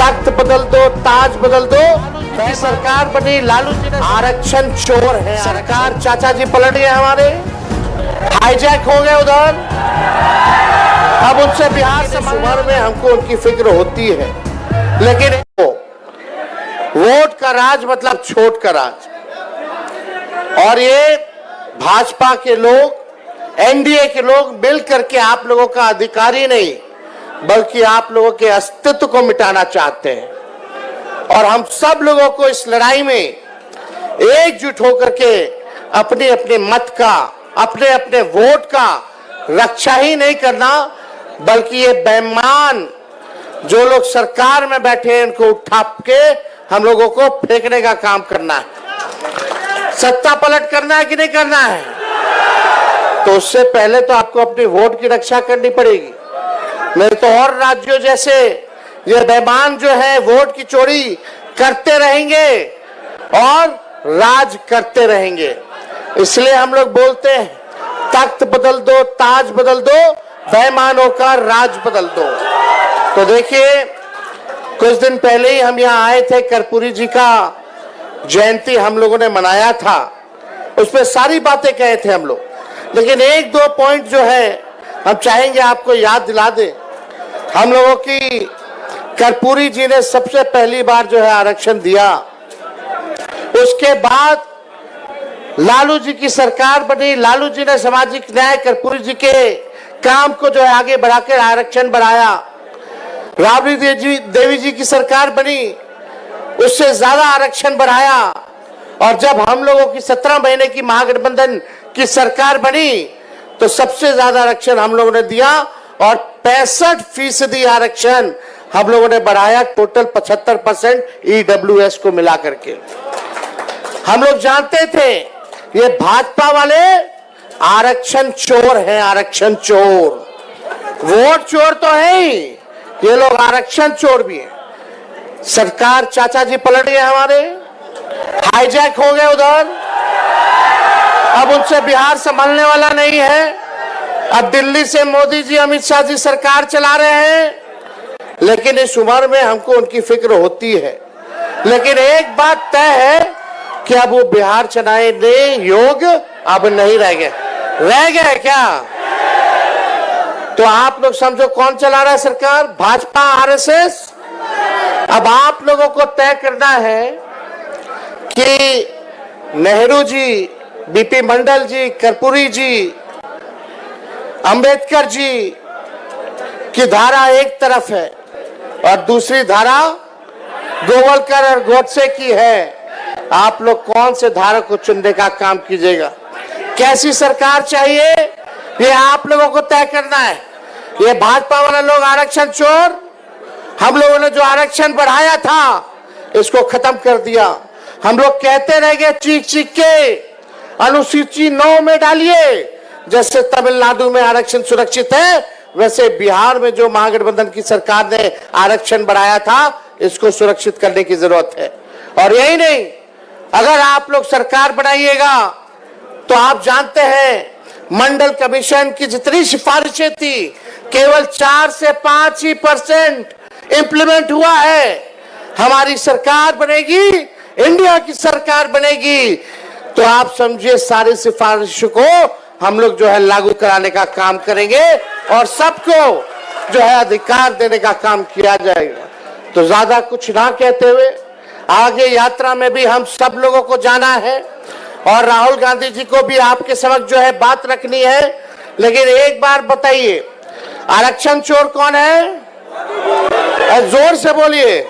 तख्त बदल दो, ताज बदल दो। की सरकार बनी, लालू जी ने आरक्षण चोर है। सरकार चाचा जी पलट गए हमारे, हाईजैक हो गए उधर। अब उनसे बिहार से उम्र में हमको उनकी फिक्र होती है, लेकिन वोट का राज मतलब छोट का राज। और ये भाजपा के लोग, एनडीए के लोग मिल करके आप लोगों का अधिकार ही नहीं बल्कि आप लोगों के अस्तित्व को मिटाना चाहते हैं। और हम सब लोगों को इस लड़ाई में एकजुट होकर के अपने अपने मत का, अपने अपने वोट का रक्षा ही नहीं करना बल्कि ये बेईमान जो लोग सरकार में बैठे हैं इनको उठा के हम लोगों को फेंकने का काम करना है। सत्ता पलट करना है कि नहीं करना है? तो उससे पहले तो आपको अपने वोट की रक्षा करनी पड़ेगी। नहीं तो और राज्यों जैसे ये बेईमान जो है वोट की चोरी करते रहेंगे और राज करते रहेंगे। इसलिए हम लोग बोलते हैं तख्त बदल दो, ताज बदल दो, बेईमानों का राज बदल दो। तो देखिए, कुछ दिन पहले ही हम यहाँ आए थे, कर्पूरी जी का जयंती हम लोगों ने मनाया था। उसमें सारी बातें कहे थे हम लोग, लेकिन एक दो पॉइंट जो है हम चाहेंगे आपको याद दिला दें। हम लोगों की कर्पूरी जी ने सबसे पहली बार जो है आरक्षण दिया, उसके बाद लालू जी की सरकार बनी, लालू जी ने सामाजिक न्याय कर्पूरी जी के काम को जो है आगे बढ़ाकर आरक्षण बढ़ाया। राबड़ी देवी जी की सरकार बनी, उससे ज्यादा आरक्षण बढ़ाया। और जब हम लोगों की 17 महीने की महागठबंधन की सरकार बनी तो सबसे ज्यादा आरक्षण हम लोगों ने दिया और 65% आरक्षण हम लोगों ने बढ़ाया, टोटल 75% EWS को मिला करके। हम लोग जानते थे ये भाजपा वाले आरक्षण चोर हैं, आरक्षण चोर। वोट चोर तो है ही, ये लोग आरक्षण चोर भी हैं। सरकार चाचा जी पलट गए हमारे, हाईजैक हो गए उधर। अब उनसे बिहार संभलने वाला नहीं है। अब दिल्ली से मोदी जी, अमित शाह जी सरकार चला रहे हैं, लेकिन इस उम्र में हमको उनकी फिक्र होती है। लेकिन एक बात तय है कि अब वो बिहार चलाने योग्य अब नहीं रह गए। रह गए क्या? तो आप लोग समझो कौन चला रहा है सरकार? भाजपा, आरएसएस। अब आप लोगों को तय करना है कि नेहरू जी, बीपी मंडल जी, कर्पूरी जी, अंबेडकर जी की धारा एक तरफ है और दूसरी धारा गोवलकर और गोडसे की है। आप लोग कौन से धारा को चुनने का काम कीजिएगा? कैसी सरकार चाहिए ये आप लोगों को तय करना है। ये भाजपा वाले लोग आरक्षण चोर, हम लोगों ने जो आरक्षण बढ़ाया था इसको खत्म कर दिया। हम लोग कहते रह गए चीख चीख के, अनुसूची 9 में डालिए। जैसे तमिलनाडु में आरक्षण सुरक्षित है, वैसे बिहार में जो महागठबंधन की सरकार ने आरक्षण बढ़ाया था इसको सुरक्षित करने की जरूरत है। और यही नहीं, अगर आप लोग सरकार बनाइएगा तो आप जानते हैं मंडल कमीशन की जितनी सिफारिशें थी केवल 4 से 5 ही % इंप्लीमेंट हुआ है। हमारी सरकार बनेगी, इंडिया की सरकार बनेगी तो आप समझिए सारी सिफारिशों को हम लोग जो है लागू कराने का काम करेंगे और सबको जो है अधिकार देने का काम किया जाएगा। तो ज्यादा कुछ ना कहते हुए आगे यात्रा में भी हम सब लोगों को जाना है और राहुल गांधी जी को भी आपके समक्ष जो है बात रखनी है। लेकिन एक बार बताइए, आरक्षण चोर कौन है? जोर से बोलिए।